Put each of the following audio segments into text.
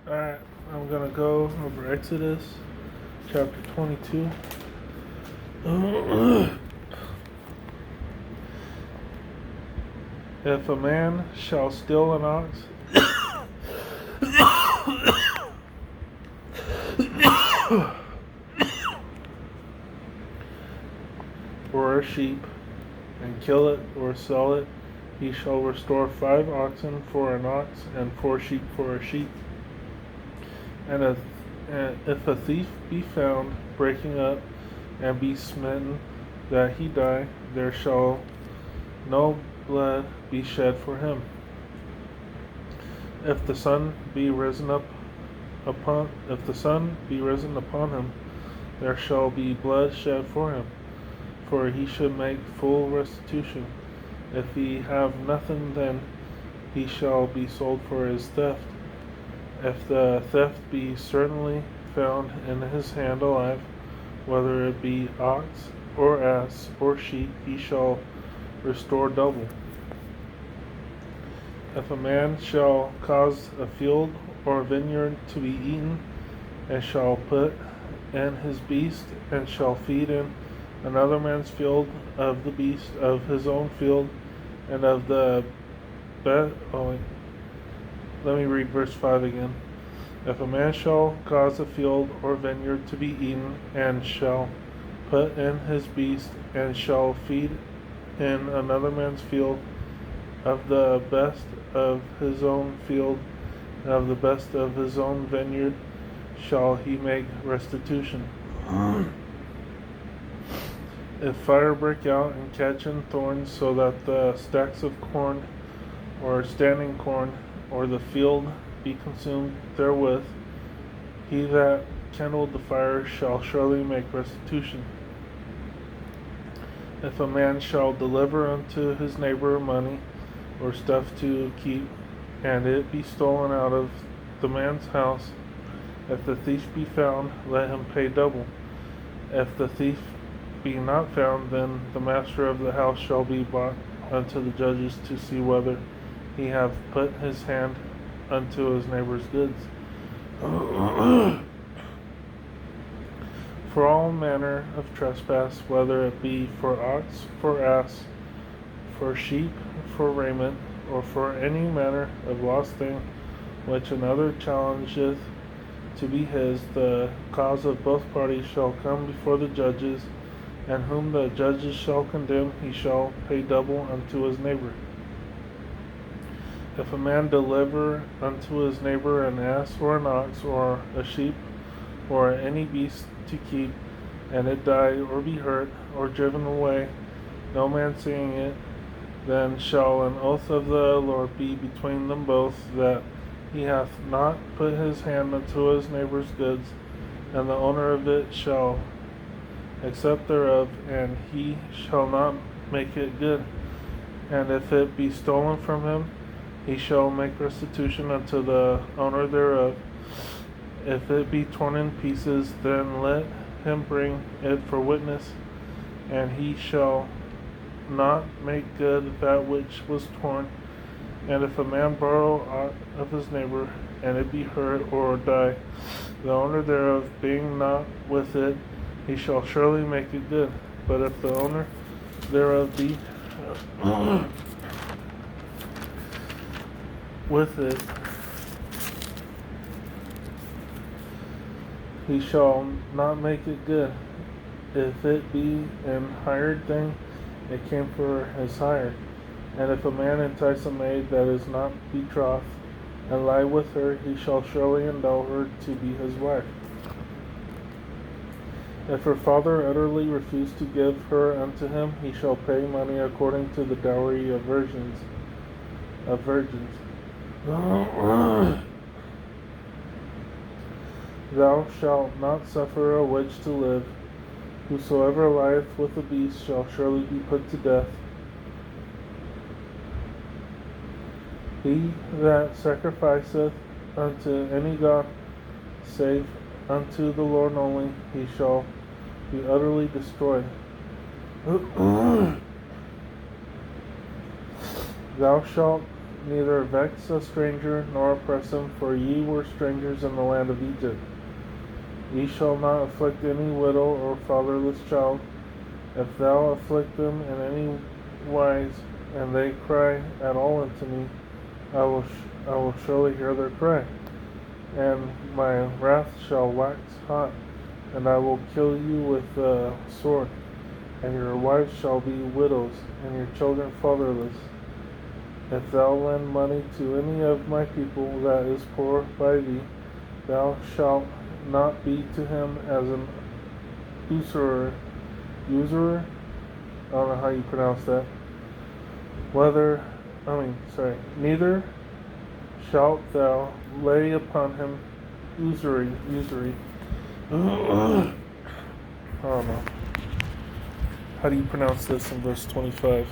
Alright, I'm gonna go over Exodus chapter 22. If a man shall steal an ox or a sheep and kill it or sell it, he shall restore 5 oxen for an ox and 4 sheep for a sheep. And if a thief be found breaking up and be smitten that he die, there shall no blood be shed for him. If the sun be risen upon him, there shall be blood shed for him, for he should make full restitution. If he have nothing, then he shall be sold for his theft. If the theft be certainly found in his hand alive, whether it be ox or ass or sheep, he shall restore double. If a man shall cause a field or vineyard to be eaten, and shall put in his beast, and shall feed in another man's field of the beast of his own field, and of the let me read verse 5 again. If a man shall cause a field or vineyard to be eaten, and shall put in his beast, and shall feed in another man's field of the best of his own field, and of the best of his own vineyard, shall he make restitution. If fire break out and catch in thorns, so that the stacks of corn or standing corn or the field be consumed therewith, he that kindled the fire shall surely make restitution. If a man shall deliver unto his neighbor money or stuff to keep, and it be stolen out of the man's house, if the thief be found, let him pay double. If the thief be not found, then the master of the house shall be brought unto the judges to see whether he have put his hand unto his neighbor's goods. For all manner of trespass, whether it be for ox, for ass, for sheep, for raiment, or for any manner of lost thing which another challengeth to be his, the cause of both parties shall come before the judges, and whom the judges shall condemn, he shall pay double unto his neighbor. If a man deliver unto his neighbor an ass or an ox or a sheep or any beast to keep, and it die or be hurt or driven away, no man seeing it, then shall an oath of the Lord be between them both, that he hath not put his hand unto his neighbor's goods, and the owner of it shall accept thereof, and he shall not make it good. And if it be stolen from him, he shall make restitution unto the owner thereof. If it be torn in pieces, then let him bring it for witness, and he shall not make good that which was torn. And if a man borrow aught of his neighbor, and it be hurt or die, the owner thereof being not with it, he shall surely make it good. But if the owner thereof be with it, he shall not make it good. If it be an hired thing, it came for his hire. And if a man entice a maid that is not betrothed, and lie with her, he shall surely endow her to be his wife. If her father utterly refuse to give her unto him, he shall pay money according to the dowry of virgins. Thou shalt not suffer a witch to live. Whosoever lieth with a beast shall surely be put to death. He that sacrificeth unto any god, save unto the Lord only, he shall be utterly destroyed. Thou shalt neither vex a stranger, nor oppress him, for ye were strangers in the land of Egypt. Ye shall not afflict any widow or fatherless child. If thou afflict them in any wise, and they cry at all unto me, I will surely hear their cry, and my wrath shall wax hot, and I will kill you with the sword, and your wives shall be widows, and your children fatherless. If thou lend money to any of my people that is poor by thee, thou shalt not be to him as an usurer. I don't know how you pronounce that. Neither shalt thou lay upon him usury. I don't know. How do you pronounce this in verse 25?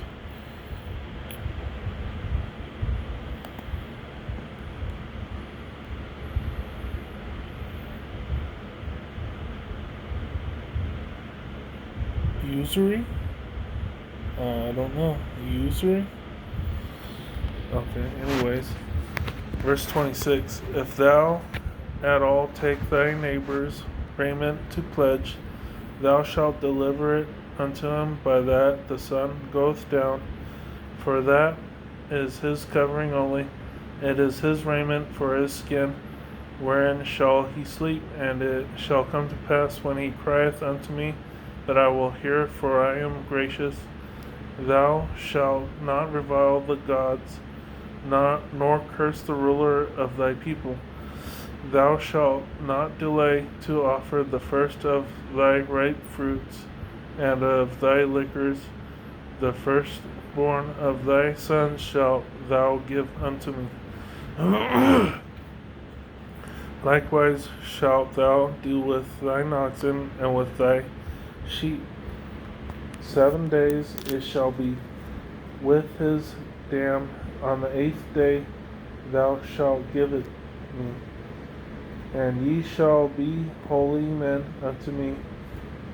Usury? I don't know. Usury? Okay, anyways. Verse 26. If thou at all take thy neighbor's raiment to pledge, thou shalt deliver it unto him by that the sun goeth down, for that is his covering only, it is his raiment for his skin, wherein shall he sleep, and it shall come to pass when he crieth unto me, that I will hear, for I am gracious. Thou shalt not revile the gods, nor curse the ruler of thy people. Thou shalt not delay to offer the first of thy ripe fruits, and of thy liquors, the firstborn of thy sons shalt thou give unto me. Likewise shalt thou do with thine oxen and with thy sheep. 7 days it shall be with his dam. On the 8th day thou shalt give it me. And ye shall be holy men unto me.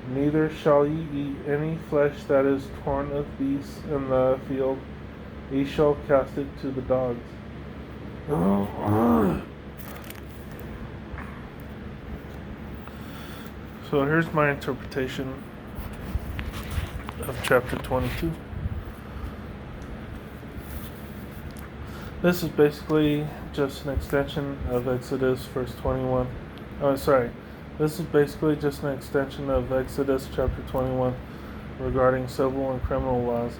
Neither shall ye eat any flesh that is torn of beasts in the field. Ye shall cast it to the dogs. So here's my interpretation of chapter 22. This is basically just an extension of Exodus verse 21. This is basically just an extension of Exodus chapter 21 regarding civil and criminal laws.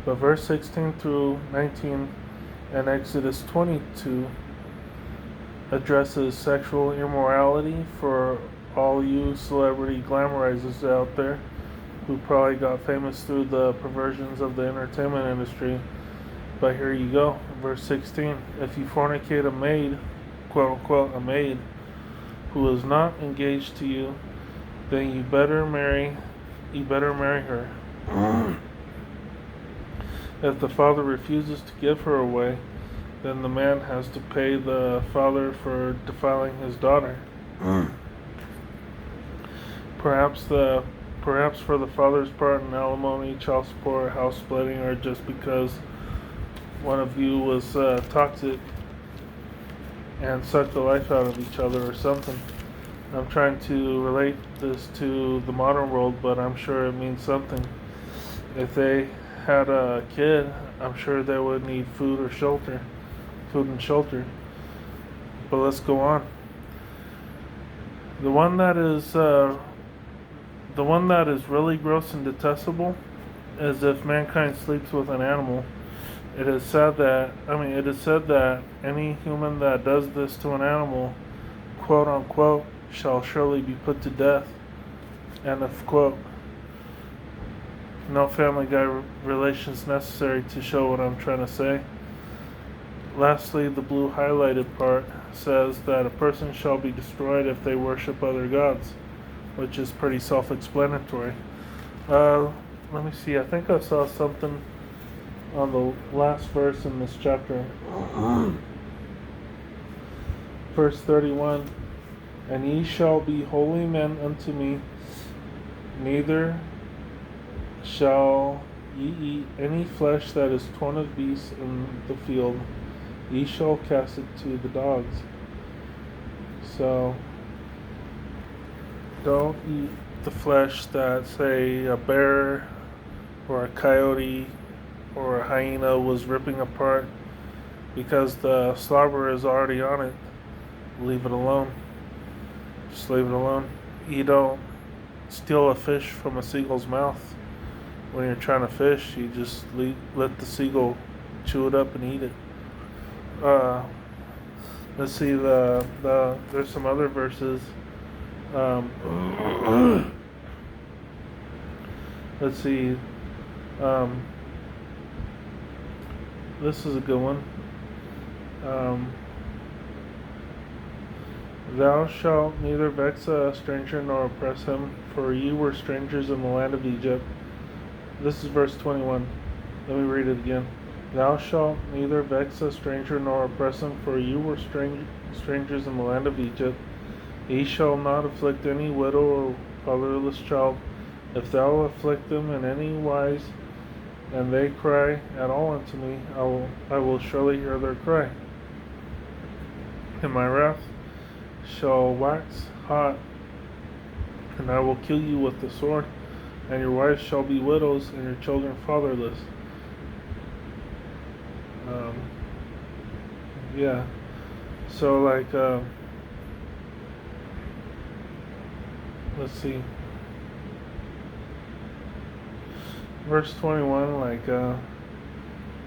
But verse 16 through 19 and Exodus 22 addresses sexual immorality for all you celebrity glamorizers out there who probably got famous through the perversions of the entertainment industry. But here you go, verse 16. If you fornicate a maid, quote unquote, a maid, who is not engaged to you, then you better marry her. If the father refuses to give her away, then the man has to pay the father for defiling his daughter. Perhaps for the father's part in alimony, child support, house splitting, or just because one of you was toxic and sucked the life out of each other or something. I'm trying to relate this to the modern world, but I'm sure it means something. If they had a kid, I'm sure they would need food and shelter. But let's go on. The one that is really gross and detestable is if mankind sleeps with an animal. It is said that any human that does this to an animal, quote unquote, shall surely be put to death. End of quote. No Family Guy relations necessary to show what I'm trying to say. Lastly, the blue highlighted part says that a person shall be destroyed if they worship other gods, which is pretty self-explanatory. Let me see, I think I saw something on the last verse in this chapter. Verse 31, and ye shall be holy men unto me, neither shall ye eat any flesh that is torn of beasts in the field. ye shall cast it to the dogs. So don't eat the flesh that, say, a bear or a coyote or a hyena was ripping apart, because the slobber is already on it. Leave it alone. Just leave it alone. You don't steal a fish from a seagull's mouth. When you're trying to fish, you just let the seagull chew it up and eat it. Let's see, there's some other verses. Let's see. This is a good one. Thou shalt neither vex a stranger nor oppress him, for ye were strangers in the land of Egypt. This is verse 21. Let me read it again. Thou shalt neither vex a stranger nor oppress him, for you were strangers in the land of Egypt. Ye shall not afflict any widow or fatherless child. If thou afflict them in any wise, and they cry at all unto me, I will surely hear their cry. And my wrath shall wax hot, and I will kill you with the sword, and your wives shall be widows, and your children fatherless. Yeah. So, like, let's see. Verse 21, like,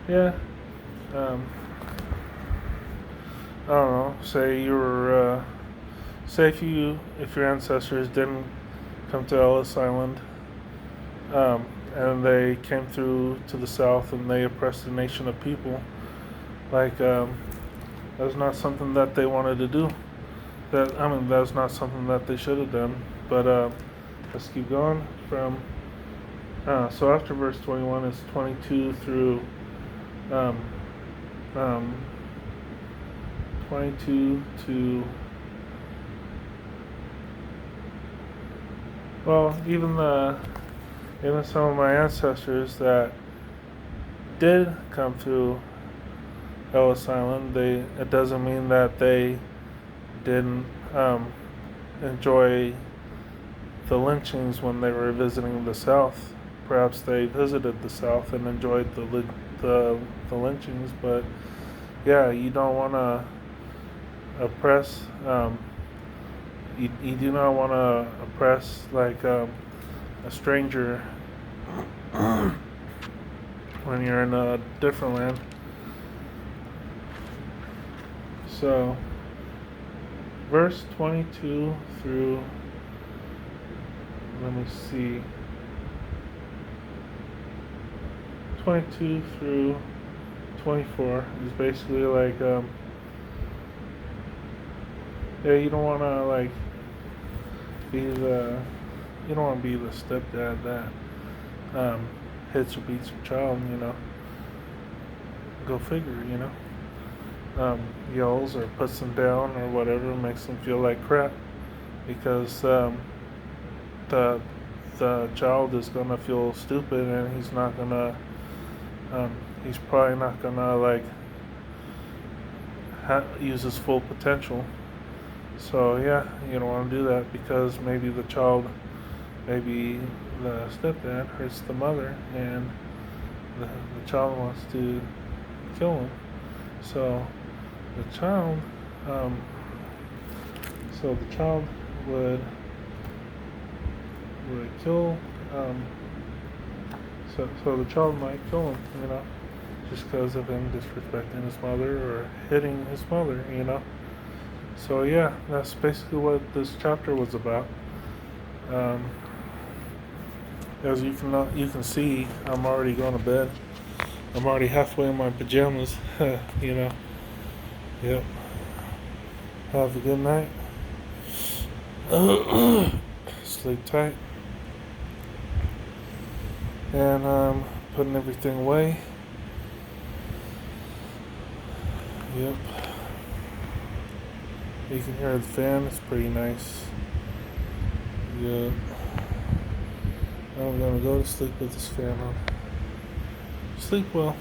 yeah. I don't know. Say say if your ancestors didn't come to Ellis Island, and they came through to the south and they oppressed a nation of people, like, that's not something that they wanted to do. That's not something that they should have done. But let's keep going. So after verse 21 is 22 through 22 to, well, even some of my ancestors that did come through Ellis Island, it doesn't mean that they didn't enjoy the lynchings when they were visiting the South. Perhaps they visited the South and enjoyed the lynchings, but yeah, you don't want to oppress. You do not want to oppress, like, a stranger when you're in a different land. So, verse 22 through, let me see, 22 through 24 is basically like, yeah, you don't want to, like, you don't want to be the stepdad that hits or beats your child, go figure, yells or puts them down or whatever, makes them feel like crap, because the child is gonna feel stupid, and he's probably not gonna, like, use his full potential. So yeah, you don't want to do that, because maybe the stepdad hurts the mother, and the child wants to kill him. So the child would kill, so the child might kill him, just because of him disrespecting his mother or hitting his mother, So yeah, that's basically what this chapter was about. As you can see, I'm already going to bed. I'm already halfway in my pajamas, Yep. Have a good night. Sleep tight. And putting everything away. Yep. You can hear the fan, it's pretty nice. Yeah. I'm gonna go to sleep with this fan on. Sleep well.